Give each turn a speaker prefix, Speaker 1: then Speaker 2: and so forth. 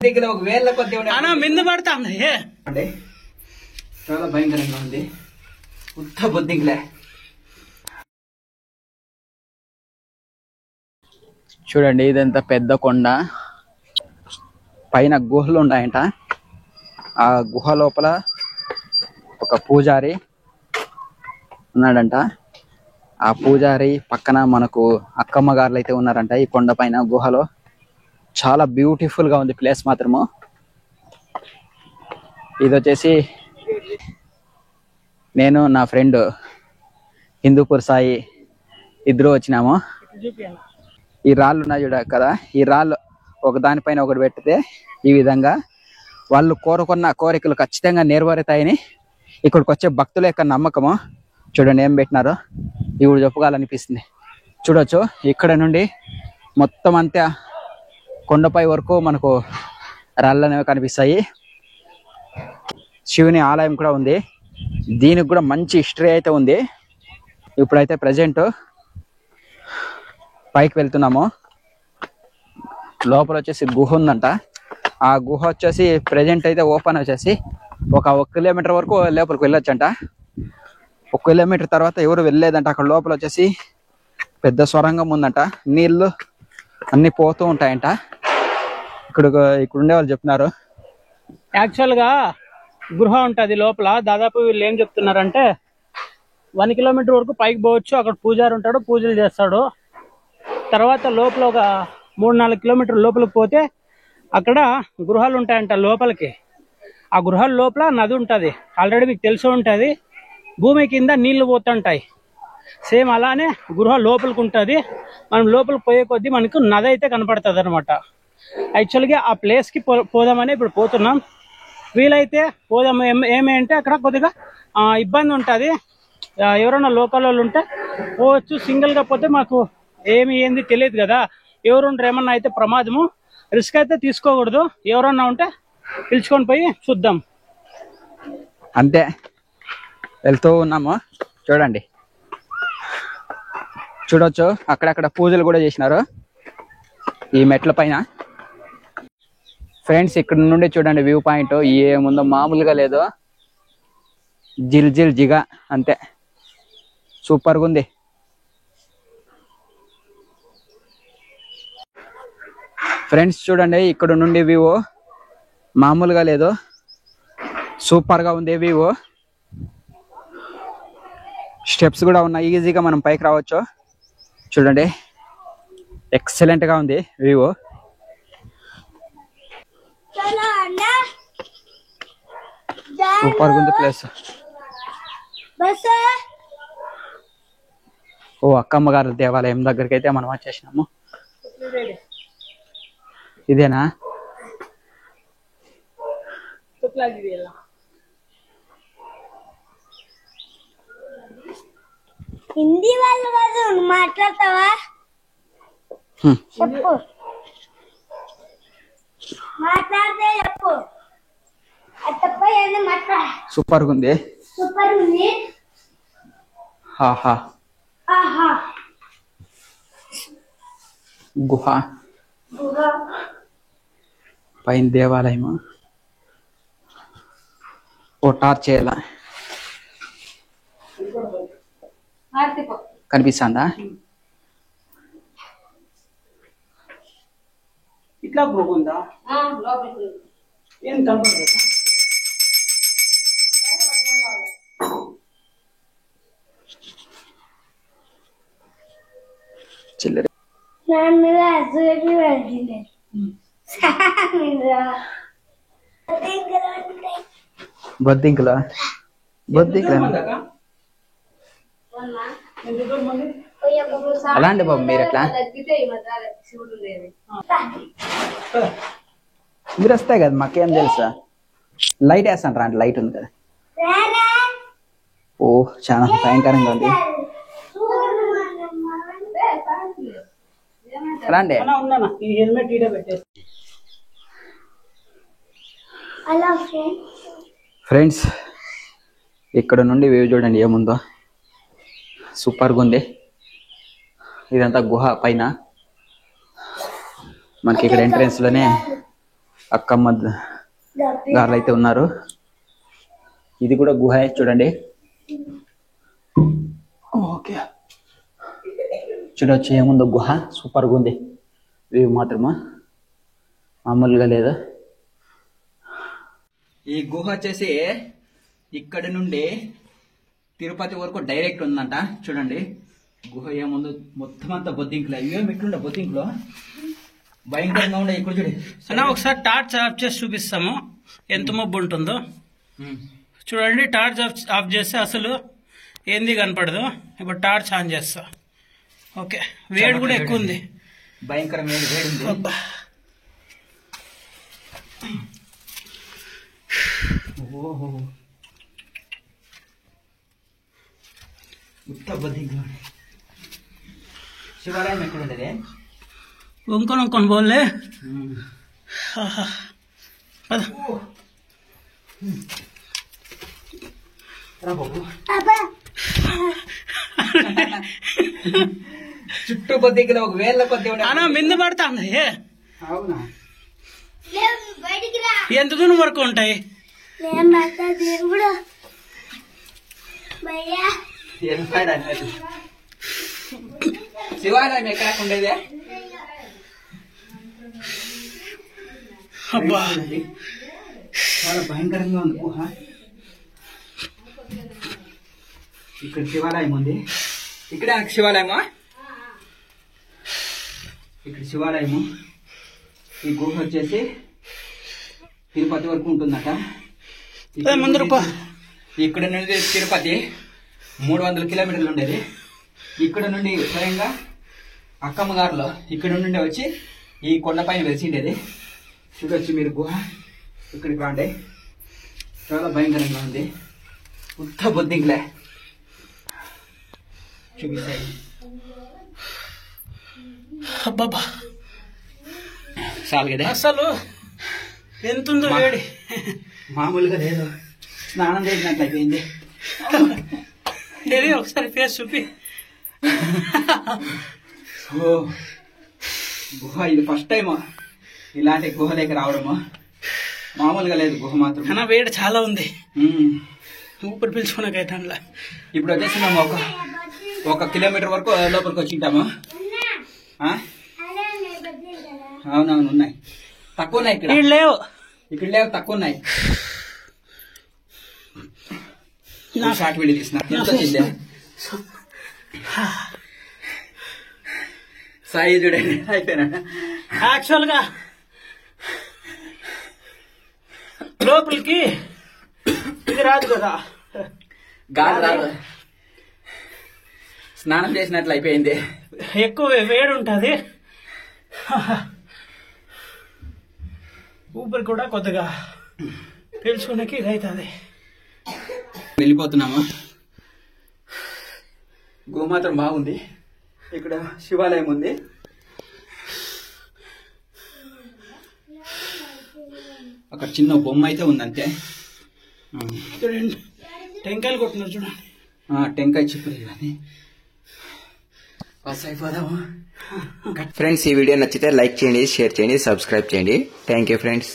Speaker 1: మిందు పడుతుంది
Speaker 2: అంటే చాలా భయంకరంగా ఉంది. ఉత్త బొద్దింకలే. చూడండి, ఇదంతా పెద్ద కొండ, పైన గుహలు ఉన్నాయంట. ఆ గుహ లోపల ఒక పూజారి ఉన్నాడంట. ఆ పూజారి పక్కన మనకు అక్కమ్మ గారులు అయితే ఉన్నారంట ఈ కొండ పైన గుహలో. చాలా బ్యూటిఫుల్ గా ఉంది ప్లేస్ మాత్రము. ఇది వచ్చేసి నేను నా ఫ్రెండ్ హిందూపూర్ సాయి ఇద్దరు వచ్చినాము. ఈ రాళ్ళు ఉన్నాయి చూడ కదా, ఈ రాళ్ళు ఒక దానిపైన ఒకటి పెడితే ఈ విధంగా వాళ్ళు కోరుకున్న కోరికలు ఖచ్చితంగా నెరవేరుతాయని ఇక్కడికి వచ్చే భక్తుల యొక్క నమ్మకము. చూడండి ఏం పెట్టినారో, ఇప్పుడు చెప్పుకోవాలనిపిస్తుంది. చూడొచ్చు, ఇక్కడ నుండి మొత్తం అంతా కొండపై వరకు మనకు రాళ్ళు అనేవి కనిపిస్తాయి. శివుని ఆలయం కూడా ఉంది. దీనికి కూడా మంచి హిస్టరీ అయితే ఉంది. ఇప్పుడైతే ప్రజెంట్ పైకి వెళ్తున్నాము. లోపల వచ్చేసి గుహ ఉందంట. ఆ గుహ వచ్చేసి ప్రజెంట్ అయితే ఓపెన్ వచ్చేసి ఒక కిలోమీటర్ వరకు లోపలికి వెళ్ళొచ్చంట. 1 కిలోమీటర్ తర్వాత ఎవరు వెళ్ళలేదంట. అక్కడ లోపల వచ్చేసి పెద్ద సొరంగం ఉందంట. నీళ్లు అన్ని పోతూ ఉంటాయంట. ఇక్కడ ఉండే వాళ్ళు చెప్తున్నారు.
Speaker 1: యాక్చువల్ గా గృహ ఉంటది లోపల. దాదాపు వీళ్ళు ఏం చెప్తున్నారంటే 1 కిలోమీటర్ వరకు పైకి పోవచ్చు. అక్కడ పూజారి ఉంటాడు, పూజలు చేస్తాడు. తర్వాత లోపల ఒక 3-4 కిలోమీటర్ల లోపలికి పోతే అక్కడ గృహాలు ఉంటాయంట లోపలికి. ఆ గృహాల లోపల నది ఉంటుంది. ఆల్రెడీ మీకు తెలిసి ఉంటుంది, భూమి కింద నీళ్లు పోతుంటాయి. సేమ్ అలానే గృహ లోపలికి ఉంటుంది. మనం లోపలికి పోయే కొద్దీ మనకు నది అయితే కనపడుతుంది అనమాట. యాక్చువల్గా ఆ ప్లేస్కి పోదామని ఇప్పుడు పోతున్నాం. వీలైతే పోదాం. ఏమంటే అక్కడ కొద్దిగా ఇబ్బంది ఉంటుంది. ఎవరైనా లోకల్ వాళ్ళు ఉంటే పోవచ్చు, సింగిల్గా పోతే మాకు ఏంది తెలియదు కదా. ఎవరుంటారు, ఏమన్నా అయితే ప్రమాదము, రిస్క్ అయితే తీసుకోకూడదు. ఎవరన్నా ఉంటే పిలుచుకొని పోయి చూద్దాం.
Speaker 2: అంతే, వెళ్తూ ఉన్నాము. చూడండి, చూడొచ్చు అక్కడక్కడ పూజలు కూడా చేసినారు ఈ మెట్ల పైన. ఫ్రెండ్స్, ఇక్కడ నుండి చూడండి వ్యూ పాయింట్ ఏముందో, మామూలుగా లేదు. జిల్ జిల్ జిగా అంతే, సూపర్గా ఉంది. ఫ్రెండ్స్ చూడండి, ఇక్కడ నుండి వ్యూ మామూలుగా లేదు, సూపర్గా ఉంది వ్యూ. స్టెప్స్ కూడా ఉన్నాయి, ఈజీగా మనం పైకి రావచ్చు. చూడండి, ఎక్సలెంట్గా ఉంది వ్యూ. సూపర్గా ఉంది ప్లేస్. ఓ అక్కమ్మ గారి దేవాలయం దగ్గరికి అయితే మనం వచ్చేసినాము. ఇదేనా?
Speaker 3: హిందీ వాళ్ళు కాదు, మాట్లాడతావా? చెప్పు, మాట్లాడితే చెప్పు.
Speaker 2: సూపర్ ఉంది.
Speaker 3: సూపర్ ఉంది.
Speaker 2: ఆహా, గుహ పైన దేవాలయము. ఓ టార్చ్ చేయాల, కనిపిస్తుందా?
Speaker 1: ఇట్లా గుహ ఉందా? ఏం కనపడదు.
Speaker 2: చిల్లర బొద్దింకలా అలాంటి బాబు మీరు ఎట్లా మీరు వస్తాయి కదా, మాకేం తెలుసా. లైట్ వేస్తాను అంటే లైట్ ఉంది కదా. ఓ చాలా భయంకరంగా ఉంది. అలాంటి ఫ్రెండ్స్, ఇక్కడ నుండి వ్యూ చూడండి ఏముందో, సూపర్గా ఉంది. ఇదంతా గుహ పైన మనకి ఇక్కడ ఎంట్రెన్స్ లోనే అక్కమ్మ గారు అయితే ఉన్నారు. ఇది కూడా గుహ చూడండి. ఓకే, చూడొచ్చు ఏముందో గుహ. సూపర్గా ఉంది వ్యూ మాత్రమా, మామూలుగా లేదు. ఈ గుహ వచ్చేసి ఇక్కడ నుండి తిరుపతి వరకు డైరెక్ట్ ఉందంట. చూడండి గుహ ఏముందో, మొత్తం అంతా బొద్దింకులు. అయ్యో మెట్లుండే బొద్దింకులో, భయంకరంగా ఉండే. ఇక్కడ చూడండి
Speaker 1: అన్న, ఒకసారి టార్చ్ ఆఫ్ చేసి చూపిస్తాము ఎంత మబ్బు ఉంటుందో. చూడండి, టార్చ్ ఆఫ్ చేస్తే అసలు ఏంది కనపడదు. ఇప్పుడు టార్చ్ ఆన్ చేస్తా. ఓకే, వేడి కూడా ఎక్కువ ఉంది,
Speaker 2: భయంకరమైన వేడి ఉంది. ఓహో, ఉత్తబద్దింకులు. శివాలయం ఎక్కడ ఉండేది?
Speaker 1: ఇంకొని పోలే. పద.
Speaker 2: చుట్టూ బొద్దింకులు ఒక వేళ్ళ కొద్ది
Speaker 1: అన్న మింద పడతాంది.
Speaker 2: అవునా?
Speaker 3: బయటికి రా.
Speaker 1: ఎంత దూరం వరకు ఉంటాయి?
Speaker 2: శివాలయం ఎక్కడ ఉండేది?
Speaker 1: అబ్బా,
Speaker 2: చాలా భయంకరంగా ఉంది గుహ. ఇక్కడ శివాలయం ఉంది. ఇక్కడ శివాలయమా? ఇక్కడ శివాలయము. ఈ గుహ వచ్చేసి తిరుపతి వరకు ఉంటుందట. ఇక్కడ నుండి తిరుపతి 300 కిలోమీటర్లు ఉండేది. ఇక్కడ నుండి స్వయంగా అక్కమ్మ గారులో ఇక్కడ నుండి వచ్చి ఈ కొండపైన వెలిసిండేది. చూడొచ్చు మీరు గుహ. ఇక్కడికి రాండి, చాలా భయంకరంగా ఉంది. ఉత్త బొద్దింకులే చూపిస్తాయి.
Speaker 1: అబ్బాబా,
Speaker 2: చాలు కదా.
Speaker 1: అసలు ఎంతుందో వేడి,
Speaker 2: మామూలుగా లేదు. స్నానం చేసినట్లు అయిపోయింది.
Speaker 1: ఏది ఒకసారి ఫేస్ చూపి.
Speaker 2: ఓ గుహ, ఇది ఫస్ట్ టైం ఇలాంటి గుహ దగ్గర రావడము. మామూలుగా లేదు గుహ మాత్రం.
Speaker 1: అన్న వేడి చాలా ఉంది, ఊపిరి పీల్చుకోనకైతే.
Speaker 2: ఇప్పుడు వచ్చేసి మేము ఒక కిలోమీటర్ వరకు లోపలికి వచ్చింటాము. అవునవును, ఉన్నాయి. తక్కువ ఉన్నాయి ఇక్కడ.
Speaker 1: లేవు,
Speaker 2: ఇక్కడ లేవు, తక్కువ ఉన్నాయి. షార్ట్ వీడియో తీసిన సాయి చూడండి అయిపోయినా.
Speaker 1: యాక్చువల్ గా లోపలికి ఇది రాదు కదా,
Speaker 2: గాలి రాదు. స్నానం చేసినట్లు అయిపోయింది.
Speaker 1: ఎక్కువ వేడి ఉంటది. ఊపిరి కూడా కొద్దిగా పీల్చుకోనికి ఇదవుతుంది.
Speaker 2: వెళ్ళిపోతున్నాము. గుహ మాత్రం బాగుంది. ఇక్కడ శివాలయం ఉంది. అక్కడ చిన్న బొమ్మ అయితే ఉంది అంతే.
Speaker 1: చూడండి, టెంకాయలు కొట్టున్నారు చూడండి.
Speaker 2: టెంకాయ చిక్కులు కానీ. ఫ్రెండ్స్, ఈ వీడియో నచ్చితే లైక్ చేయండి, షేర్ చేయండి, సబ్స్క్రైబ్ చేయండి. Thank you friends.